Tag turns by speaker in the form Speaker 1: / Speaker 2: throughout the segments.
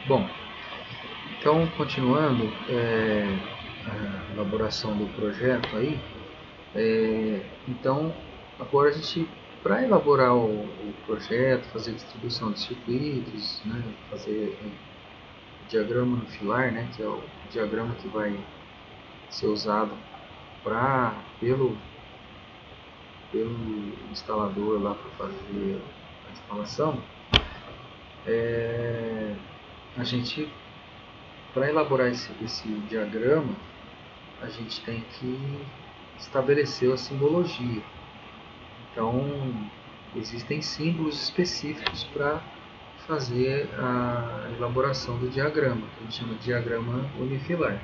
Speaker 1: Bom, então continuando a elaboração do projeto aí, então agora a gente, para elaborar o projeto, fazer distribuição de circuitos, né, fazer o diagrama no filar, né, que é o diagrama que vai ser usado pelo instalador lá para fazer a instalação. A gente, para elaborar esse diagrama, a gente tem que estabelecer a simbologia. Então, existem símbolos específicos para fazer a elaboração do diagrama, que a gente chama de diagrama unifilar.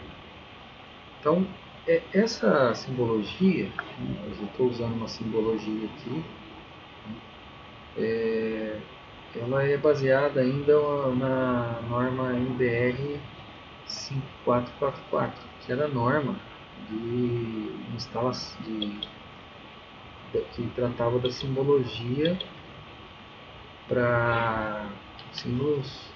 Speaker 1: Então, essa simbologia, eu estou usando uma simbologia aqui, ela é baseada ainda na norma NBR 5444, que era a norma de instalação que tratava da simbologia para símbolos.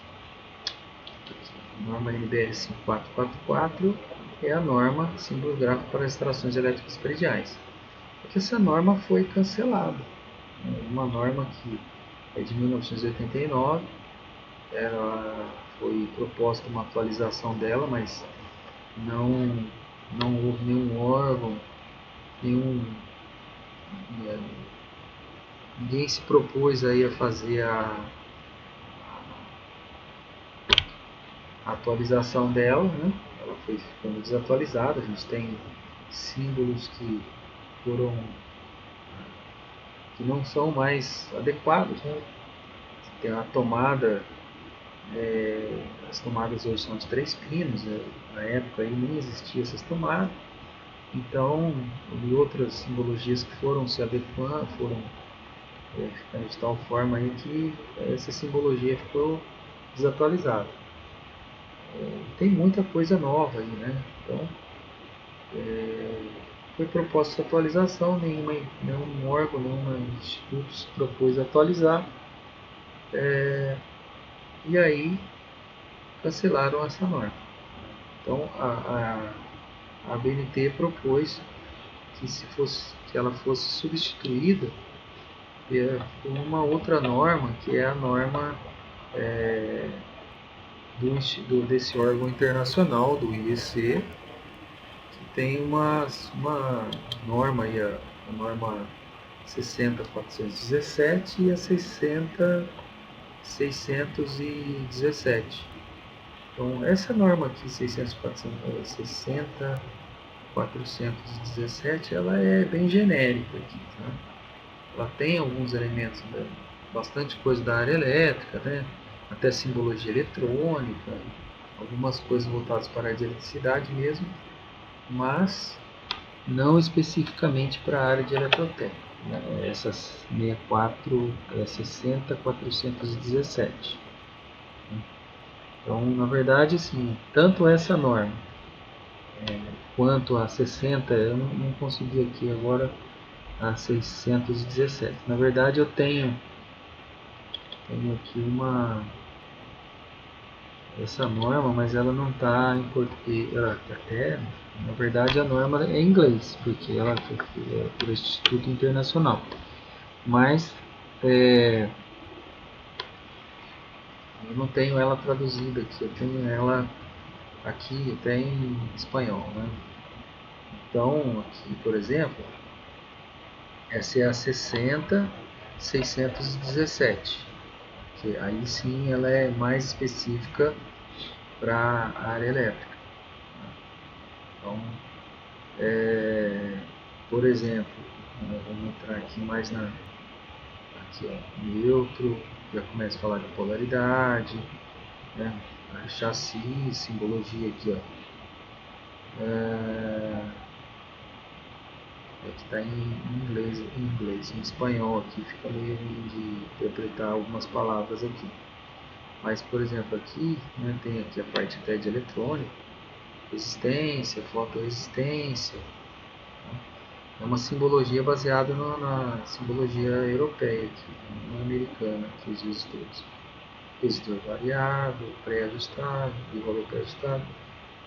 Speaker 1: A norma NBR 5444 é a norma símbolo gráfico para instalações elétricas prediais. Porque essa norma foi cancelada. Uma norma que é de 1989, foi proposta uma atualização dela, mas não houve nenhum órgão, ninguém se propôs aí a fazer a atualização dela, né? Ela foi ficando desatualizada. A gente tem símbolos que não são mais adequados, né? Tem a tomada, as tomadas hoje são de 3 pinos, né? Na época aí nem existiam essas tomadas. Então, e outras simbologias que foram se adequando, foram ficando de tal forma aí que essa simbologia ficou desatualizada. Tem muita coisa nova aí, né? Então, foi proposta essa atualização, nenhum órgão, nenhum instituto se propôs a atualizar, e aí cancelaram essa norma. Então, a ABNT propôs que ela fosse substituída por uma outra norma, que é a norma desse órgão internacional, do IEC, que tem uma norma aí, a norma 60.417 e a 60.617. Então, essa norma aqui, 60.417, ela é bem genérica aqui, tá? Ela tem alguns elementos, bastante coisa da área elétrica, né? Até simbologia eletrônica, algumas coisas voltadas para a área de eletricidade mesmo, mas não especificamente para a área de eletrotécnica. Essas 60.417. Então, na verdade, assim, tanto essa norma quanto a 60, eu não consegui aqui agora a 617. Na verdade, eu tenho aqui essa norma, mas ela não está em português. Na verdade, a norma é em inglês, porque ela é por Instituto Internacional. Mas eu não tenho ela traduzida aqui, eu tenho ela aqui até em espanhol, né? Então, aqui, por exemplo, essa é a 60.617, que aí sim ela é mais específica para a área elétrica. Então, por exemplo, vamos entrar aqui mais aqui, ó, neutro, já começa a falar de polaridade, né? Chassi, simbologia aqui, ó. Que está em inglês, em espanhol aqui fica meio ruim de interpretar algumas palavras aqui. Mas, por exemplo, aqui, né, tem aqui a parte até de eletrônica, resistência, fotorresistência. É uma simbologia baseada na simbologia europeia, aqui, não americana, que os estudos. resistor variável, pré-ajustado, de valor pré-ajustado,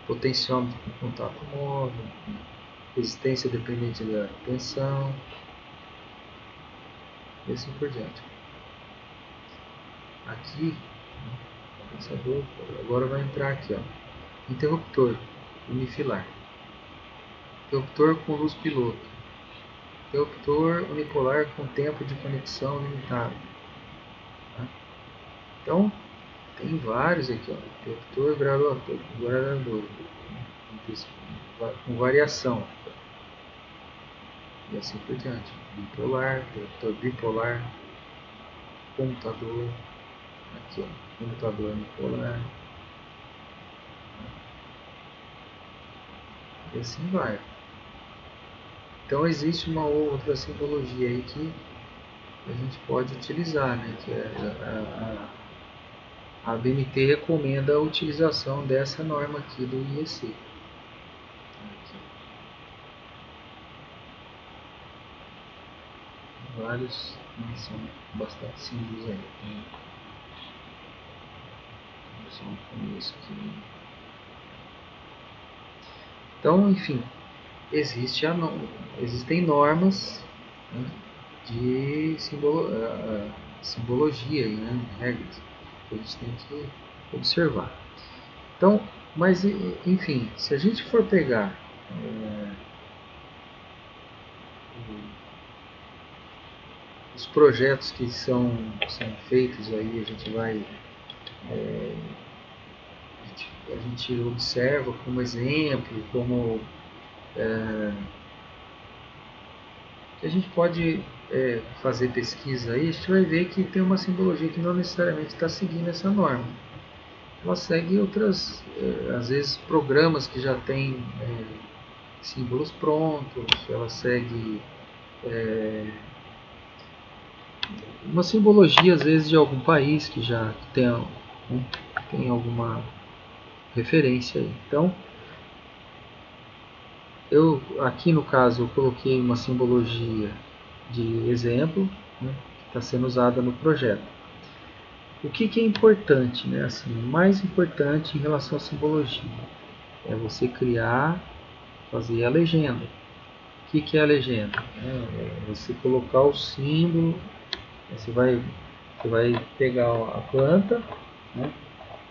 Speaker 1: potenciômetro com contato móvel, resistência dependente da tensão, e assim por diante. Aqui, pensador, agora vai entrar aqui, ó, interruptor unifilar, interruptor com luz piloto, interruptor unipolar com tempo de conexão limitado. Tá? Então, tem vários aqui, ó, interruptor gradador, com variação, e assim por diante. Bipolar, interruptor bipolar, comutador, aqui ó, comutador bipolar, e assim vai. Então existe uma outra simbologia aí que a gente pode utilizar, né? Que é a ABNT recomenda a utilização dessa norma aqui do IEC. Aqui. Vários, são bastante símbolos aí. Só no começo aqui. Então, enfim, existem normas, né, de simbologia, né, regras que a gente tem que observar. Então, mas enfim, se a gente for pegar os projetos que são feitos aí, a gente observa como exemplo, como que a gente pode fazer pesquisa aí, a gente vai ver que tem uma simbologia que não necessariamente está seguindo essa norma. Ela segue outras, às vezes, programas que já têm símbolos prontos, ela segue uma simbologia, às vezes, de algum país que já tem alguma referência aí. Então, eu aqui no caso eu coloquei uma simbologia de exemplo, né, que está sendo usada no projeto. O que é importante, né? Assim, o mais importante em relação à simbologia é você fazer a legenda. O que é a legenda? É você colocar o símbolo, você vai pegar a planta, né?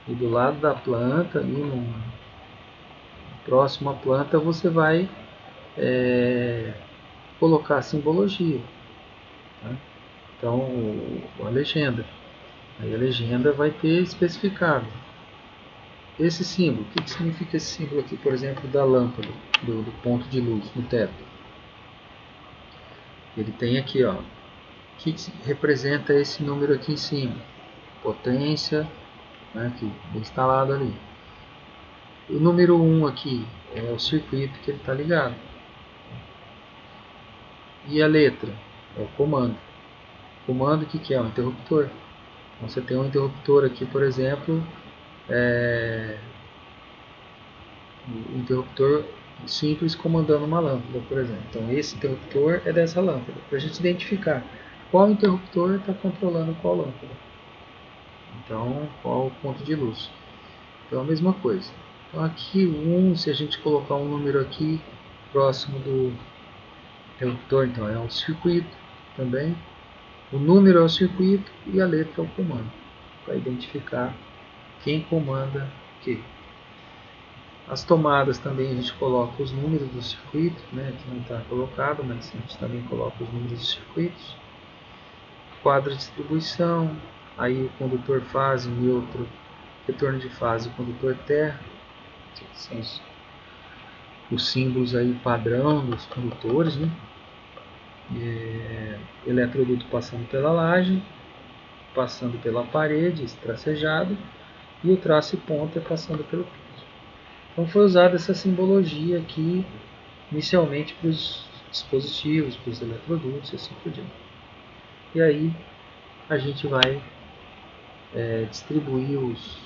Speaker 1: E do lado da planta, ali próximo à planta, você vai colocar a simbologia. Tá? Então, a legenda. Aí a legenda vai ter especificado esse símbolo. O que significa esse símbolo aqui, por exemplo, da lâmpada, do ponto de luz no teto? Ele tem aqui, ó, o que representa esse número aqui em cima? Potência, né, que é instalado ali. O número 1 aqui é o circuito que ele está ligado. E a letra é o comando. O comando o que é? Um interruptor. Então você tem um interruptor aqui, por exemplo, um interruptor simples comandando uma lâmpada, por exemplo. Então esse interruptor é dessa lâmpada, para a gente identificar qual interruptor está controlando qual lâmpada. Então, qual o ponto de luz. Então a mesma coisa. Então aqui se a gente colocar um número aqui próximo do interruptor, então é um circuito também. O número é o circuito e a letra é o comando, para identificar quem comanda o que. As tomadas também a gente coloca os números do circuito, né? Aqui não está colocado, mas a gente também coloca os números dos circuitos. Quadro de distribuição, aí o condutor fase, neutro, retorno de fase, condutor terra. São os símbolos aí padrão dos condutores, né? Eletroduto passando pela laje, passando pela parede, tracejado, e o traço e ponta passando pelo piso. Então foi usada essa simbologia aqui inicialmente para os dispositivos, para os eletrodutos e assim por diante. E aí a gente vai distribuir os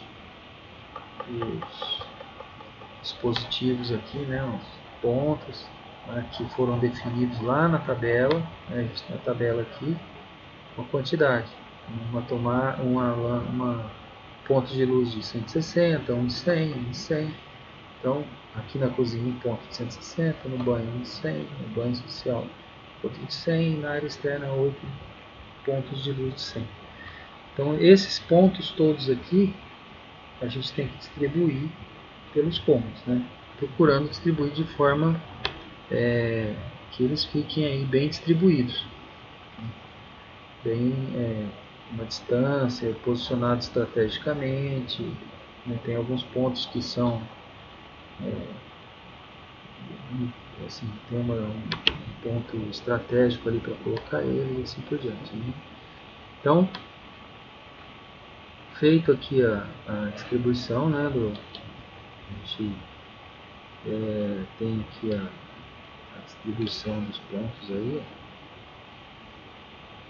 Speaker 1: dispositivos aqui, né, os pontos, né, que foram definidos lá na tabela, né, a gente tem a tabela aqui, uma quantidade, uma pontos de luz de 160, um de 100, um de 100. Então, aqui na cozinha, um ponto de 160, no banho, um de 100, no banho social, outro de 100, na área externa, 8 pontos de luz de 100. Então, esses pontos todos aqui, a gente tem que distribuir pelos cômodos, né? Procurando distribuir de forma que eles fiquem aí bem distribuídos, bem uma distância, posicionados estrategicamente, né? Tem alguns pontos que são assim, tem um ponto estratégico ali para colocar ele e assim por diante, né? Então, feito aqui a distribuição, né, a gente tem aqui a distribuição dos pontos aí.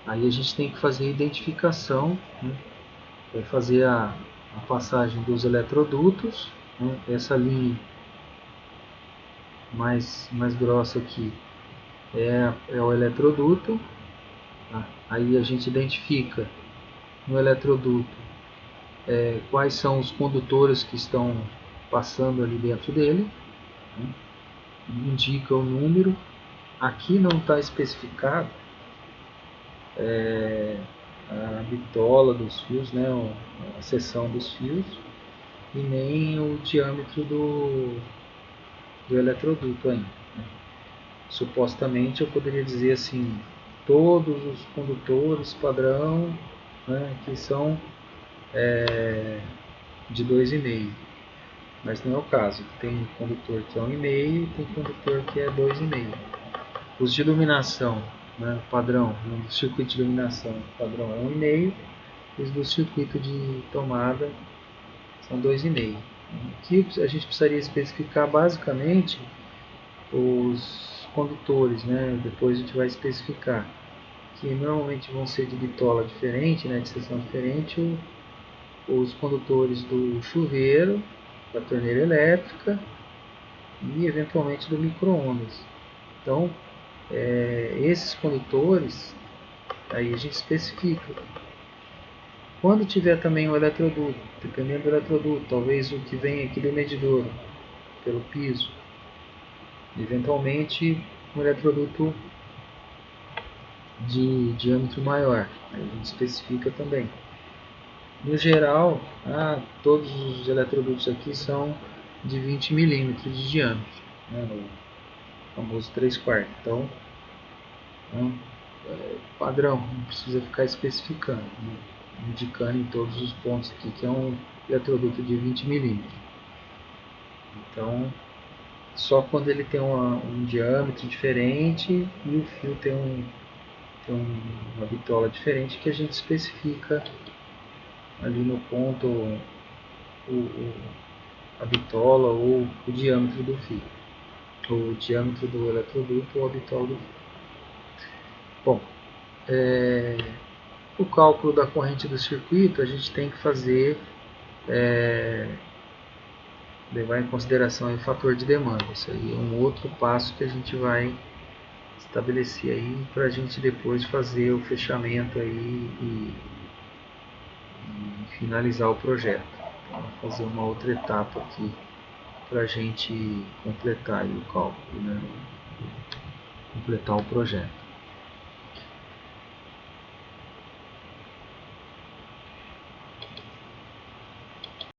Speaker 1: Aí a gente tem que fazer a identificação, né? Vai fazer a passagem dos eletrodutos, né? Essa linha mais grossa aqui é o eletroduto. Tá? Aí a gente identifica no eletroduto quais são os condutores que estão passando ali dentro dele, né? Indica o número. Aqui não está especificado a bitola dos fios, né, a seção dos fios, e nem o diâmetro do eletroduto ainda, né? Supostamente eu poderia dizer assim, todos os condutores padrão, né, que são de 2,5, mas não é o caso. Tem condutor que é 1,5 e tem condutor que é 2,5. Os de iluminação, né, padrão, o circuito de iluminação padrão é 1,5, e os do circuito de tomada são 2,5. Aqui a gente precisaria especificar basicamente os condutores, né? Depois a gente vai especificar que normalmente vão ser de bitola diferente, né, de seção diferente, os condutores do chuveiro, da torneira elétrica e eventualmente do micro-ondas. Então, esses condutores, aí a gente especifica. Quando tiver também o eletroduto, dependendo do eletroduto, talvez o que vem aqui do medidor, pelo piso, eventualmente um eletroduto de diâmetro maior, a gente especifica também. No geral, todos os eletrodutos aqui são de 20 milímetros de diâmetro, né, o famoso 3/4. Então, padrão, não precisa ficar especificando, né, indicando em todos os pontos aqui que é um eletroduto de 20 milímetros. Então, só quando ele tem um diâmetro diferente e o fio tem uma bitola diferente que a gente especifica ali no ponto a bitola ou o diâmetro do fio, ou o diâmetro do eletroduto ou a bitola do fio. Bom, o cálculo da corrente do circuito a gente tem que fazer, levar em consideração o fator de demanda. Isso aí é um outro passo que a gente vai estabelecer aí para a gente depois fazer o fechamento aí e finalizar o projeto. Então, vou fazer uma outra etapa aqui para a gente completar aí o cálculo, né? Completar o projeto.